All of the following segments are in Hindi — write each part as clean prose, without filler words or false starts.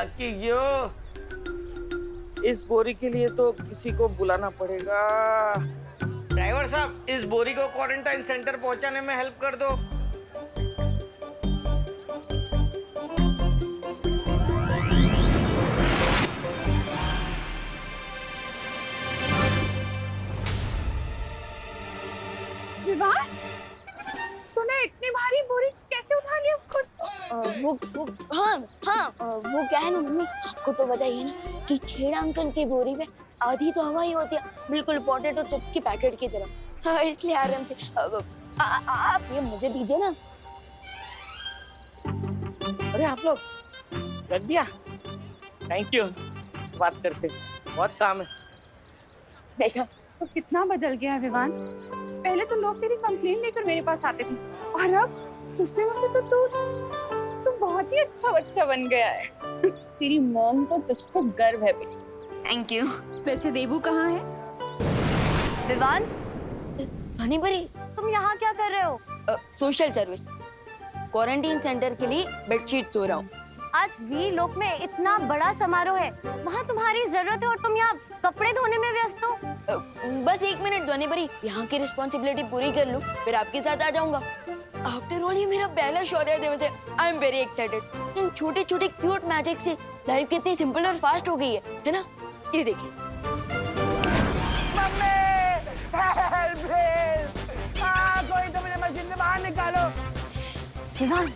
बाकी यो इस बोरी के लिए तो किसी को बुलाना पड़ेगा। ड्राइवर साहब, इस बोरी को क्वारंटाइन सेंटर पहुंचाने में हेल्प कर दो। विवान, तूने इतनी भारी बोरी कैसे उठा लिया खुद? वो क्या है ना मम्मी, आपको तो बताइए ना कि छेड़ा अंकल की बोरी में आधी तो हवा ही होती है, बिल्कुल पोटैटो चिप्स की पैकेट की तरह। हाँ, इसलिए आराम से आप ये मुझे दीजिए ना। अरे आप लोग रख दिया, थैंक यू। बात करते बहुत काम है। देखा तो कितना बदल गया है विवान। पहले तो लोग तेरी कंप्लेन लेकर मेरे पास आते थे और अब दूसरे में से तो तू बहुत ही अच्छा बच्चा बन गया है। तेरी मॉम को तुझ पर गर्व है बेटी। Thank you. वैसे देबू कहाँ है? विवान, ध्वनि परी, तुम यहाँ क्या कर रहे हो? सोशल सर्विस, क्वारंटीन सेंटर के लिए बेडशीट धो रहा हूँ। आज वी लोक में इतना बड़ा समारोह है, वहाँ तुम्हारी जरूरत है और तुम यहाँ कपड़े धोने में व्यस्त हो। बस 1 मिनट ध्वनि परी, यहाँ की रिस्पॉन्सिबिलिटी पूरी कर लूँ, फिर आपके साथ आ जाऊंगा। आफ्टर ऑल ये मेरा पहला शौर्य दिवस है। I am very excited. इन छोटे छोटे क्यूट मैजिक से लाइफ कितनी सिंपल और फास्ट हो गई है ना? ये देखिए। कोई तो मुझे मशीन से बाहर निकालो। विवान,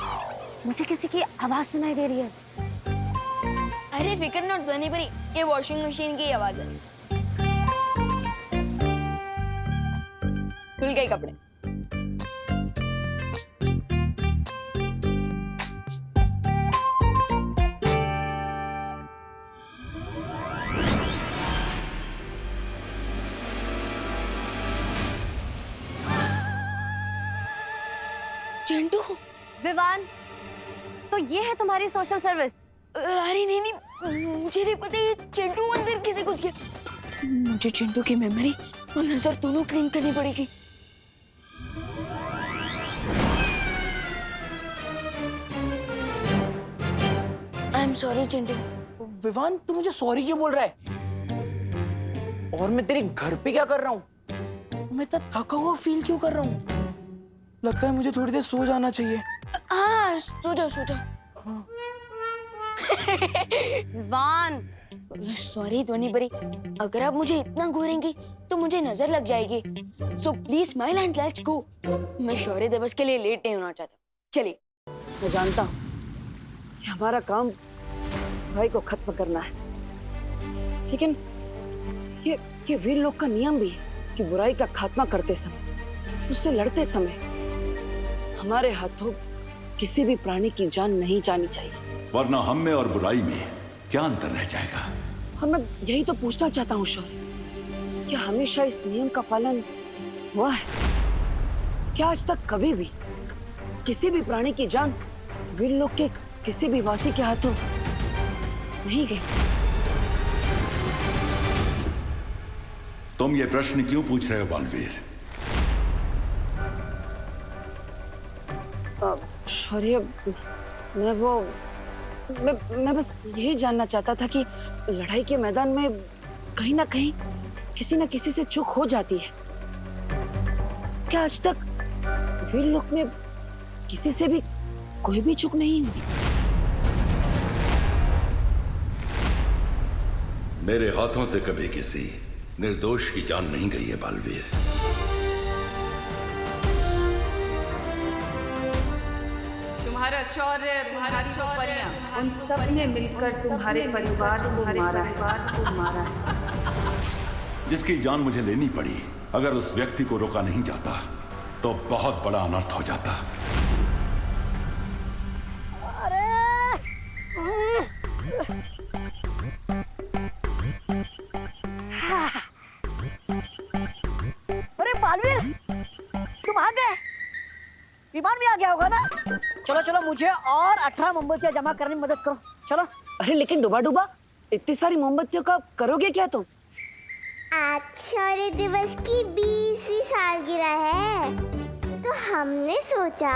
मुझे किसी की आवाज सुनाई दे रही है। अरे फिक्र नॉट ध्वनि परी, ये वॉशिंग मशीन की आवाज है। धुल गए कपड़े। चिंटू, विवान, तो ये है तुम्हारी सोशल सर्विस? अरे नहीं नहीं, मुझे नहीं पता ये चिंटू अंदर किसे कुछ किया। मुझे चिंटू की मेमोरी और नजर दोनों क्लीन करनी पड़ेगी। I am sorry Chintu. Vivaan, तू मुझे सॉरी क्यों बोल रहा है? और मैं तेरे घर पे क्या कर रहा हूँ? मैं इतना थका हुआ फील क्यों कर रहा हूँ? लगता है मुझे थोड़ी देर सो जाना चाहिए। हाँ, सो जाओ सो जाओ। विवान, सॉरी ध्वनि परी, अगर आप मुझे इतना घूरेंगी तो मुझे नजर लग जाएगी। So please smile and let's go. मैं शौर्य दिवस के लिए लेट नहीं होना चाहता। चलिए। मैं जानता हूँ कि हमारा काम बुराई को खत्म करना है, लेकिन ये वीर लोग का नियम भी है कि बुराई का खात्मा करते समय, उससे लड़ते समय हमारे हाथों किसी भी प्राणी की जान नहीं जानी चाहिए, वरना हम में और बुराई में क्या अंतर रह जाएगा। और मैं यही तो पूछना चाहता हूँ शौर्य, क्या हमेशा इस नियम का पालन हुआ है? क्या आज तक कभी भी किसी भी प्राणी की जान वीर लोग के किसी भी वासी के हाथों नहीं गई? तुम ये प्रश्न क्यों पूछ रहे हो बालवीर? शौर्य, मैं बस यही जानना चाहता था कि लड़ाई के मैदान में कहीं ना कहीं किसी न किसी से चूक हो जाती है। क्या आज तक वीर लोक में किसी से भी कोई भी चूक नहीं हुई? मेरे हाथों से कभी किसी निर्दोष की जान नहीं गई है बालवीर। तुम्हारा शौर्य, तुम्हारा शौर्य, उन सब ने मिलकर तुम्हारे परिवार को मारा है। जिसकी जान मुझे लेनी पड़ी, अगर उस व्यक्ति को रोका नहीं जाता तो बहुत बड़ा अनर्थ हो जाता। अरे बालवीर, तुम आ गए? विमान भी आ गया होगा ना? चलो चलो, मुझे और 18 मोमबत्तियां जमा करने में मदद करो। चलो। अरे लेकिन डुबा डुबा, इतनी सारी मोमबत्तियों का करोगे क्या तुम? आज शौर्य दिवस की 20वीं सालगिरह है, तो हमने सोचा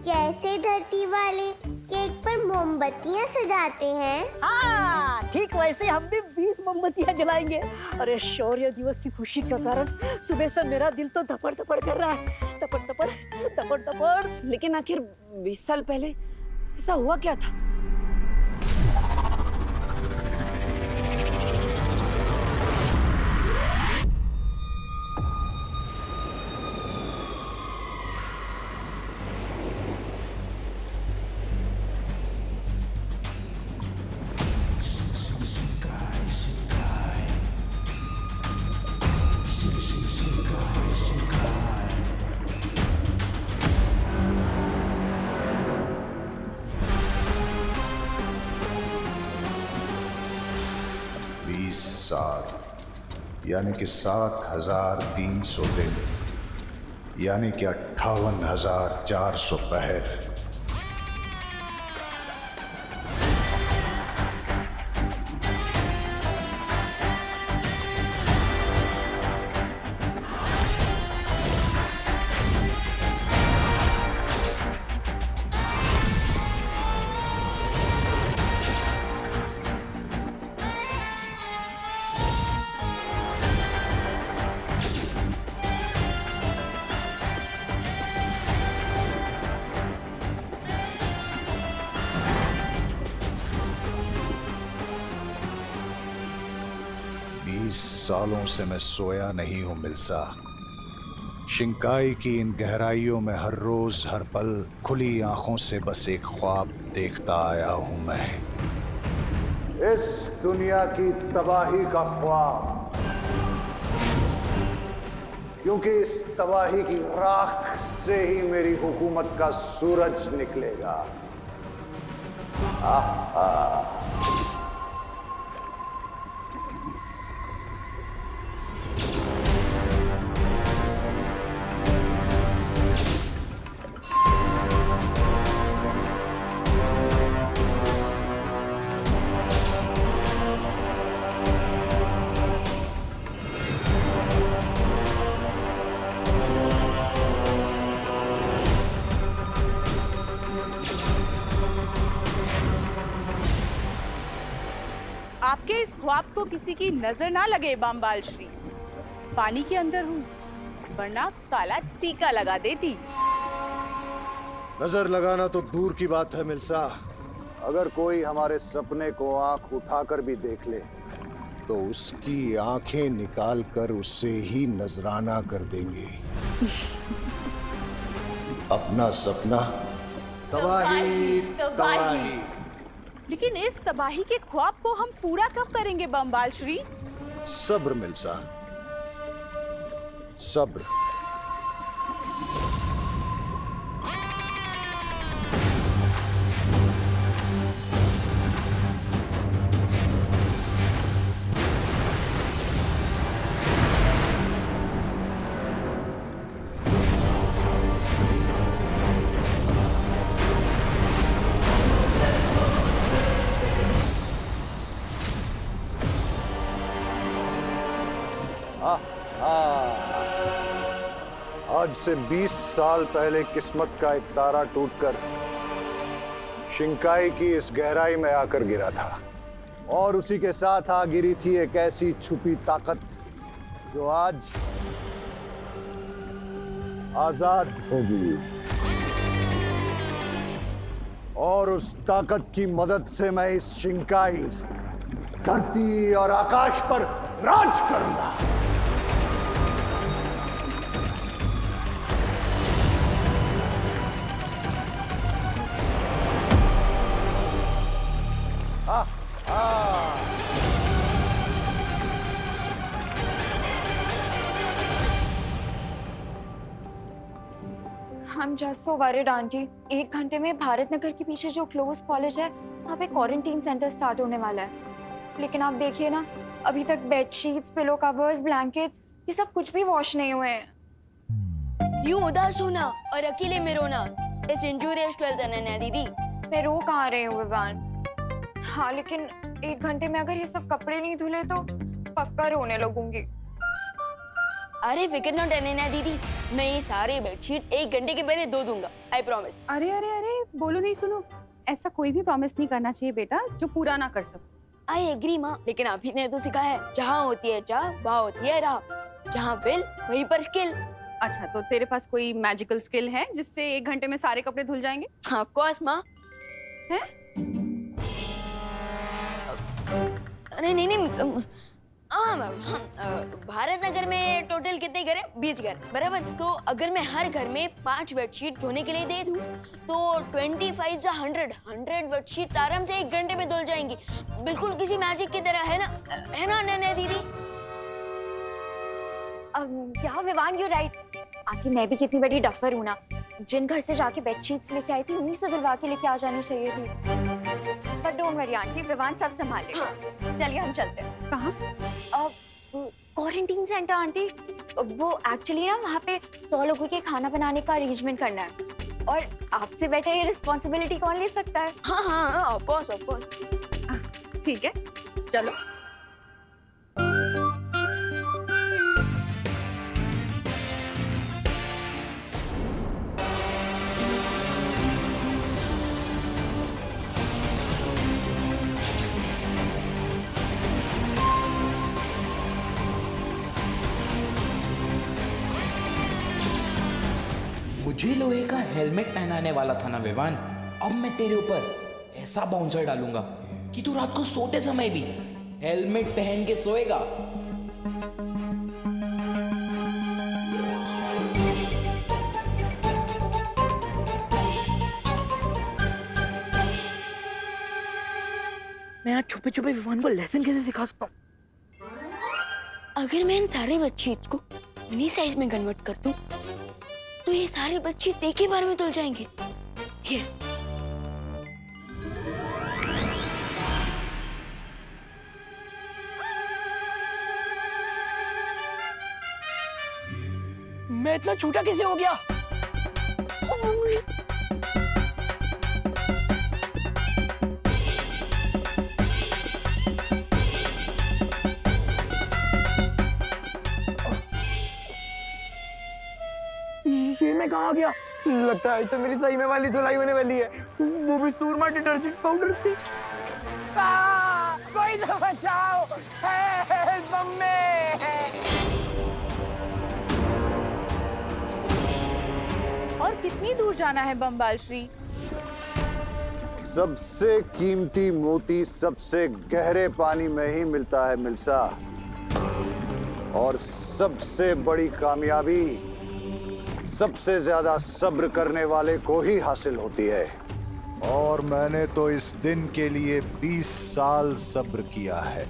कैसे धरती वाले केक पर मोमबत्तियां सजाते हैं। हाँ, ठीक वैसे हम भी 20 मोमबत्तियां जलाएंगे। अरे शौर्य दिवस की खुशी के कारण सुबह से मेरा दिल तो धपड़ धपड़ कर रहा है, धपड़ धपड़ धपड़ धपड़। लेकिन आखिर 20 साल पहले ऐसा हुआ क्या था? साल यानी कि 7,300 दिन, यानी कि 58,400 पहर। सालों से मैं सोया नहीं हूं मिल्सा। शिंकाई की इन गहराइयों में हर रोज हर पल खुली आंखों से बस एक ख्वाब देखता आया हूं मैं। इस दुनिया की तबाही का ख्वाब, क्योंकि इस तबाही की राख से ही मेरी हुकूमत का सूरज निकलेगा। आपके इस ख्वाब को किसी की नजर ना लगे बामबाल श्री। पानी के अंदर हूँ, वरना काला टीका लगा देती। नजर लगाना तो दूर की बात है मिल्सा, अगर कोई हमारे सपने को आंख उठाकर भी देख ले तो उसकी आंखें निकाल कर उससे ही नजराना कर देंगे। अपना सपना तबाही तबाही। लेकिन इस तबाही के ख्वाब को हम पूरा कब करेंगे बामबाल श्री? सब्र मिल्सा, सब्र। आज से 20 साल पहले किस्मत का एक तारा टूटकर शिंकाई की इस गहराई में आकर गिरा था, और उसी के साथ आ गिरी थी एक ऐसी छुपी ताकत जो आज आजाद होगी। और उस ताकत की मदद से मैं इस शिंकाई, धरती और आकाश पर राज करूंगा। I'm just so worried, aunty. 1 घंटे में भारत नगर के पीछे जो क्लोज कॉलेज है, वहाँ पे क्वारंटीन सेंटर स्टार्ट होने वाला है। लेकिन आप देखिए ना, अभी तक बेडशीट्स, पिलो कवर्स, ब्लैंकेट्स, ये सब कुछ भी वॉश नहीं हुए हैं। यूं उदास होना और अकेले में रोना इस इंजूरियस 12th अनन्या दीदी। मैं रो कहाँ रही हूँ विवान? हाँ, लेकिन 1 घंटे में अगर ये सब कपड़े नहीं धुले तो पक्का रोने लगूंगी। अरे फिक्र न डरना दीदी, मैं ये सारे बेडशीट 1 घंटे के पहले धो दूंगा, आई प्रॉमिस। अरे अरे अरे बोलो नहीं सुनो, ऐसा कोई भी प्रॉमिस नहीं करना चाहिए बेटा जो पूरा ना कर सको। आई एग्री माँ, लेकिन आप ही ने तो सिखाया है, जहाँ होती है चाह वहाँ होती है राह, जहाँ बिल वहीं पर स्किल। अच्छा तो तेरे पास कोई मैजिकल स्किल है जिससे 1 घंटे में सारे कपड़े धुल जाएंगे? ऑफ कोर्स माँ। है? अरे नहीं नहीं, हाँ मैम, भारत नगर में टोटल कितने घर हैं? 20 घर, बराबर। तो अगर मैं हर घर में 5 बेडशीट धोने के लिए दे दूं, तो 25 या 100 बेडशीट आराम से 1 घंटे में धुल जाएंगी, बिल्कुल किसी मैजिक की तरह, है ना नैना दीदी? या विवान यू राइट। आखिर मैं भी कितनी बड़ी डफर हूँ ना, जिन घर से जाके बेडशीट्स लेके आई थी उन्हीं से धुलवा के लेके आ जानी चाहिए थी। But don't worry aunty, Vivaan सब संभाल लेगा। चलिए हम चलते हैं। कहाँ? Quarantine centre aunty. वो एक्चुअली ना वहाँ पे 100 लोगों के खाना बनाने का अरेंजमेंट करना है, और आपसे बेटर ये रिस्पॉन्सिबिलिटी कौन ले सकता है? हाँ ऑफ कोर्स। ठीक है चलो। मुझे लोहे का हेलमेट पहनाने वाला था ना विवान, अब मैं तेरे ऊपर ऐसा बाउंसर डालूंगा कि तू रात को सोते समय भी हेलमेट पहन के सोएगा। मैं आज छुपे छुपे विवान को लेसन कैसे सिखा सकता हूँ? अगर मैं इन सारे बेडशीट्स को मिनी साइज में कन्वर्ट कर दूं, तो ये सारे बेडशीट्स एक ही बार में धुल जाएंगे। यस। मैं इतना छोटा कैसे हो गया? ये मैं कहाँ गया? लगता है तो मेरी सही में वाली धुलाई होने वाली है, वो भी सूरमा डिटर्जेंट पाउडर से। कोई तो बचाओ, मम्मी। और कितनी दूर जाना है बमबाल श्री? सबसे कीमती मोती सबसे गहरे पानी में ही मिलता है मिल्सा, और सबसे बड़ी कामयाबी सबसे ज्यादा सब्र करने वाले को ही हासिल होती है। और मैंने तो इस दिन के लिए 20 साल सब्र किया है।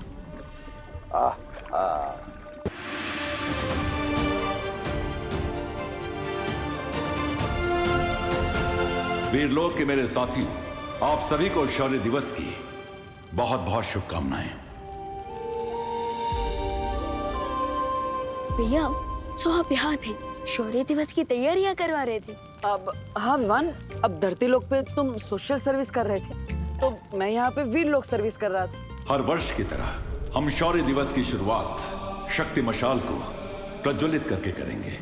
वीरलोक के मेरे साथियों, आप सभी को शौर्य दिवस की बहुत बहुत शुभकामनाएं। भैया तो आप यहाँ थे, शौर्य दिवस की तैयारियां करवा रहे थे। अब हाँ विवान, अब धरती लोक पे तुम सोशल सर्विस कर रहे थे, तो मैं यहाँ पे वीर लोक सर्विस कर रहा था। हर वर्ष की तरह हम शौर्य दिवस की शुरुआत शक्ति मशाल को प्रज्वलित करके करेंगे।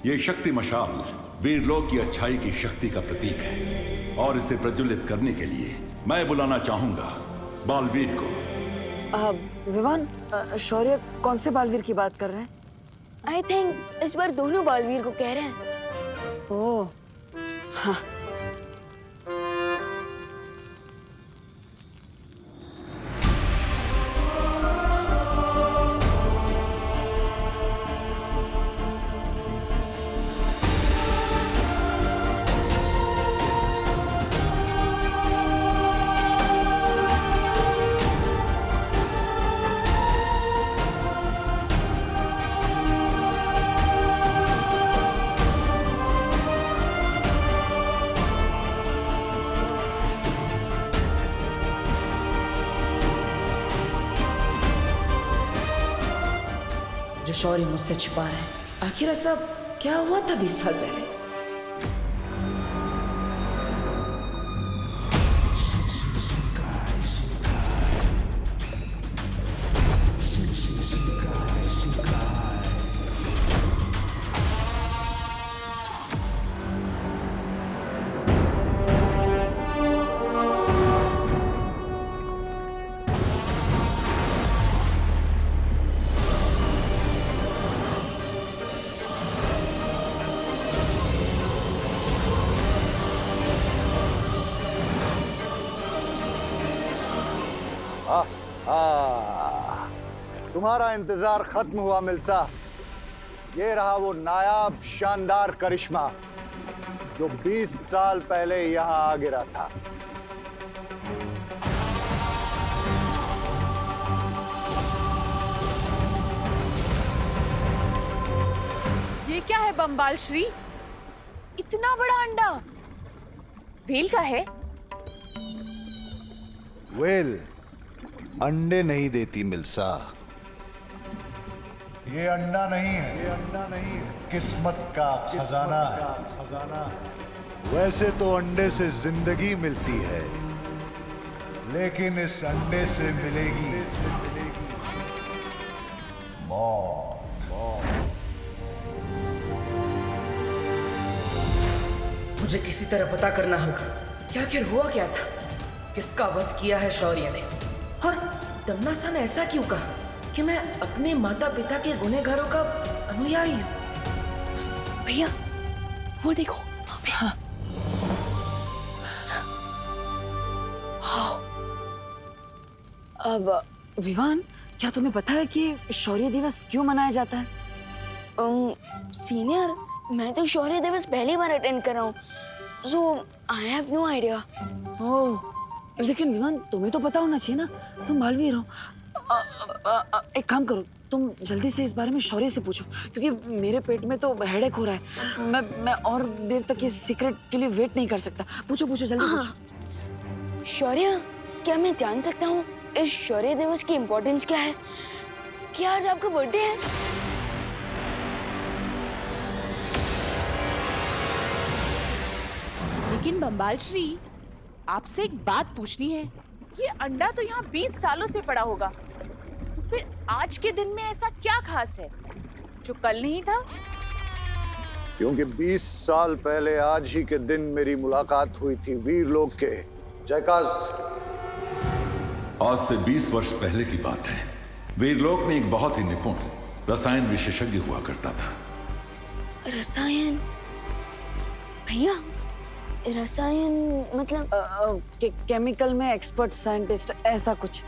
ये शक्ति मशाल वीरलोक की अच्छाई की शक्ति का प्रतीक है, और इसे प्रज्वलित करने के लिए मैं बुलाना चाहूंगा बालवीर को। विवान, शौर्य कौन से बालवीर की बात कर रहे हैं? आई थिंक इस बार दोनों बालवीर को कह रहे हैं। ओह हाँ। जो शौर्य मुझसे छिपा रहे हैं, आखिर ऐसा क्या हुआ था 20 साल पहले? तुम्हारा इंतजार खत्म हुआ मिल्सा। ये रहा वो नायाब शानदार करिश्मा जो 20 साल पहले यहां आ गिरा था। ये क्या है बम्बाल श्री? इतना बड़ा अंडा व्हेल का है? वेल अंडे नहीं देती मिल्सा। ये अंडा नहीं है, ये अंडा नहीं है, किस्मत का खजाना है। खजाना। वैसे तो अंडे से जिंदगी मिलती है, लेकिन इस अंडे से मिलेगी मौत। मुझे किसी तरह पता करना होगा कि आखिर हुआ क्या था, किसका वध किया है शौर्य ने, और दमना ने ऐसा क्यों कहा कि मैं अपने माता पिता के गुनहगारों का अनुयायी हूँ। भैया वो देखो। हाँ। अब विवान, क्या तुम्हें पता है कि शौर्य दिवस क्यों मनाया जाता है? सीनियर, मैं तो शौर्य दिवस पहली बार अटेंड कर रहा हूँ, सो आई हैव नो आइडिया। ओह, लेकिन विवान तुम्हें तो पता होना चाहिए ना, तुम बालवीर हो। एक काम करो, तुम जल्दी से इस बारे में शौर्य से पूछो, क्योंकि मेरे पेट में तो हेडेक हो रहा है। मैं और देर तक ये सीक्रेट के लिए वेट नहीं कर सकता। पूछो पूछो, जल्दी पूछो। शौर्य, क्या मैं जान सकता हूँ इस शौर्य दिवस की इम्पोर्टेंस क्या है? क्या आज आपका बर्थडे है? लेकिन बम्बाल श्री, आपसे एक बात पूछनी है। ये अंडा तो यहाँ 20 सालों से पड़ा होगा, तो फिर आज के दिन में ऐसा क्या खास है जो कल नहीं था? क्योंकि 20 साल पहले आज ही के दिन मेरी मुलाकात हुई थी वीरलोक के जयकाज। आज से 20 वर्ष पहले की बात है। वीरलोक में एक बहुत ही निपुण रसायन विशेषज्ञ हुआ करता था। रसायन? भैया, रसायन मतलब केमिकल में एक्सपर्ट साइंटिस्ट, ऐसा कुछ।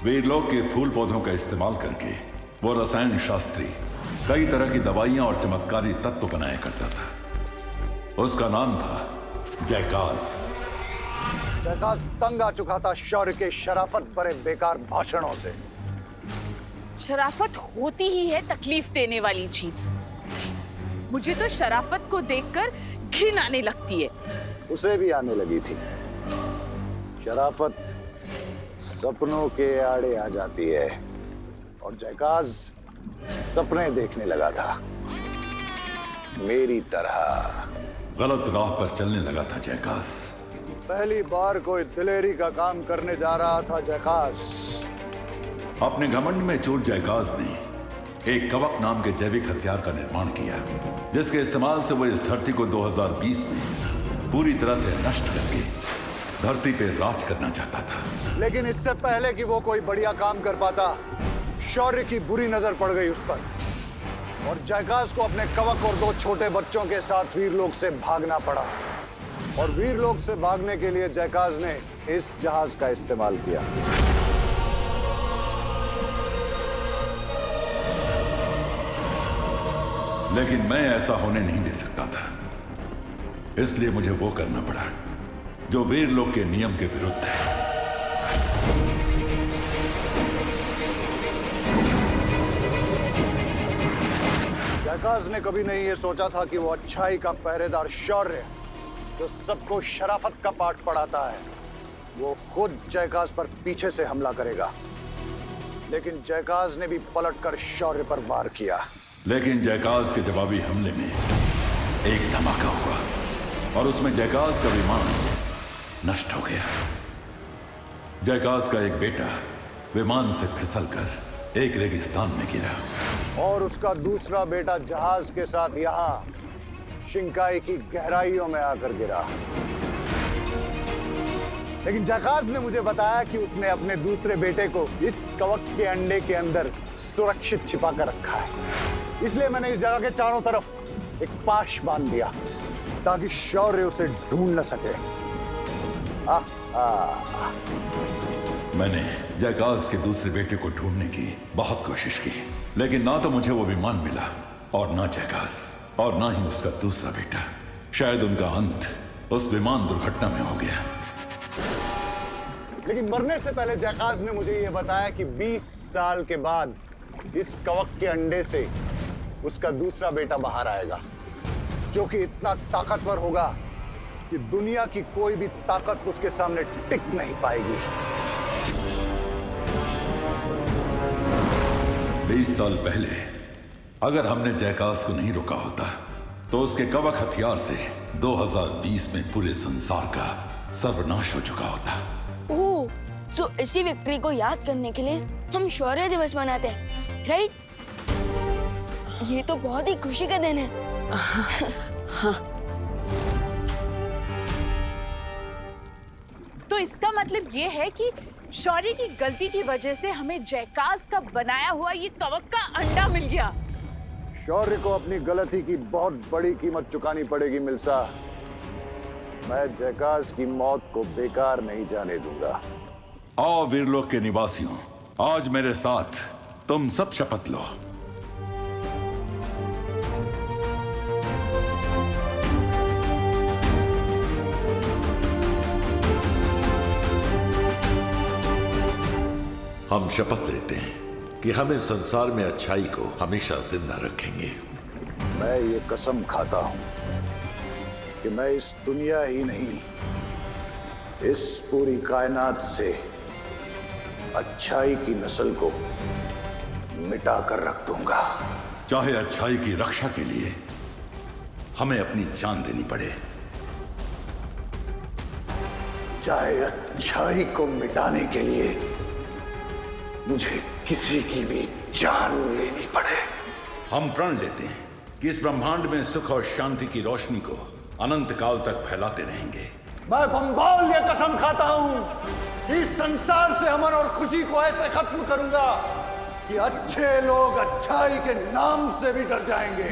वीरलोक के फूल पौधों का इस्तेमाल करके वो रसायन शास्त्री कई तरह की दवाइयां और चमत्कारी तत्व बनाया करता था। उसका नाम था जयकाज। जयकाज तंग आ चुका था शौर्य के शराफत भरे बेकार भाषणों से। शराफत होती ही है तकलीफ देने वाली चीज। मुझे तो शराफत को देखकर घिन आने लगती है। उसे भी आने लगी थी। शराफत सपनों के आड़े आ जाती है, और जयकाज सपने देखने लगा था, मेरी तरह। गलत राह पर चलने लगा था जयकाज। पहली बार कोई दिलेरी का काम करने जा रहा था जयकाज। अपने घमंड में चूर जयकाज ने एक कवक नाम के जैविक हथियार का निर्माण किया, जिसके इस्तेमाल से वो इस धरती को 2020 में पूरी तरह से नष्ट करके धरती पे राज करना चाहता था। लेकिन इससे पहले कि वो कोई बढ़िया काम कर पाता, शौर्य की बुरी नजर पड़ गई उस पर, और जयकाज को अपने कवक और 2 छोटे बच्चों के साथ वीरलोक से भागना पड़ा। और वीरलोक से भागने के लिए जयकाज ने इस जहाज का इस्तेमाल किया। लेकिन मैं ऐसा होने नहीं दे सकता था, इसलिए मुझे वो करना पड़ा जो वीरलोक के नियम के विरुद्ध है। जयकाज ने कभी नहीं ये सोचा था कि वो अच्छाई का पहरेदार शौर्य, जो सबको शराफत का पाठ पढ़ाता है, वो खुद जयकाज पर पीछे से हमला करेगा। लेकिन जयकाज ने भी पलटकर शौर्य पर वार किया। लेकिन जयकाज के जवाबी हमले में एक धमाका हुआ, और उसमें जयकाज का विमान नष्ट हो गया। जयकाज का एक बेटा विमान से फिसलकर एक रेगिस्तान में गिरा, और उसका दूसरा बेटा जहाज के साथ यहाँ शिंकाई की गहराइयों में आकर गिरा। लेकिन जयकाज ने मुझे बताया कि उसने अपने दूसरे बेटे को इस कवक के अंडे के अंदर सुरक्षित छिपा कर रखा है। इसलिए मैंने इस जगह के चारों तरफ एक पाश बांध दिया, ताकि शौर्य उसे ढूंढ न सके। मैंने जयकाज के दूसरे बेटे को ढूंढने की बहुत कोशिश की, लेकिन ना तो मुझे वो विमान मिला और ना जयकाज और ना ही उसका दूसरा बेटा। शायद उनका अंत उस विमान दुर्घटना में हो गया। लेकिन मरने से पहले जयकाज ने मुझे ये बताया कि 20 साल के बाद इस कवक के अंडे से उसका दूसरा बेटा बाहर आएगा, जो कि इतना ताकतवर होगा कि दुनिया की कोई भी ताकत उसके सामने टिक नहीं पाएगी। 20 साल पहले अगर हमने जयकाज को नहीं रोका होता तो उसके कवक हथियार से 2020 में पूरे संसार का सर्वनाश हो चुका होता। ओह, सो इसी विक्ट्री को याद करने के लिए हम शौर्य दिवस मनाते हैं, राइट? ये तो बहुत ही खुशी का दिन है। हाँ। तो इसका मतलब ये है कि शौर्य की गलती की वजह से हमें जयकाज का बनाया हुआ ये कवक का अंडा मिल गया। शौर्य को अपनी गलती की बहुत बड़ी कीमत चुकानी पड़ेगी मिल्सा। मैं जयकाज की मौत को बेकार नहीं जाने दूंगा। आओ वीरलोक के निवासियों, आज मेरे साथ तुम सब शपथ लो। हम शपथ लेते हैं कि हम इस संसार में अच्छाई को हमेशा जिंदा रखेंगे। मैं ये कसम खाता हूं कि मैं इस दुनिया ही नहीं, इस पूरी कायनात से अच्छाई की नस्ल को मिटा कर रख दूंगा। चाहे अच्छाई की रक्षा के लिए हमें अपनी जान देनी पड़े, चाहे अच्छाई को मिटाने के लिए मुझे किसी की भी जान लेनी पड़े। हम प्रण लेते हैं कि इस ब्रह्मांड में सुख और शांति की रोशनी को अनंत काल तक फैलाते रहेंगे। मैं बम्बाल ये कसम खाता हूं कि इस संसार से अमन और खुशी को ऐसे खत्म करूंगा कि अच्छे लोग अच्छाई के नाम से भी डर जाएंगे।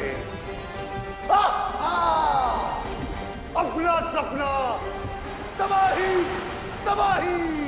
अपना सपना तबाही तबाही।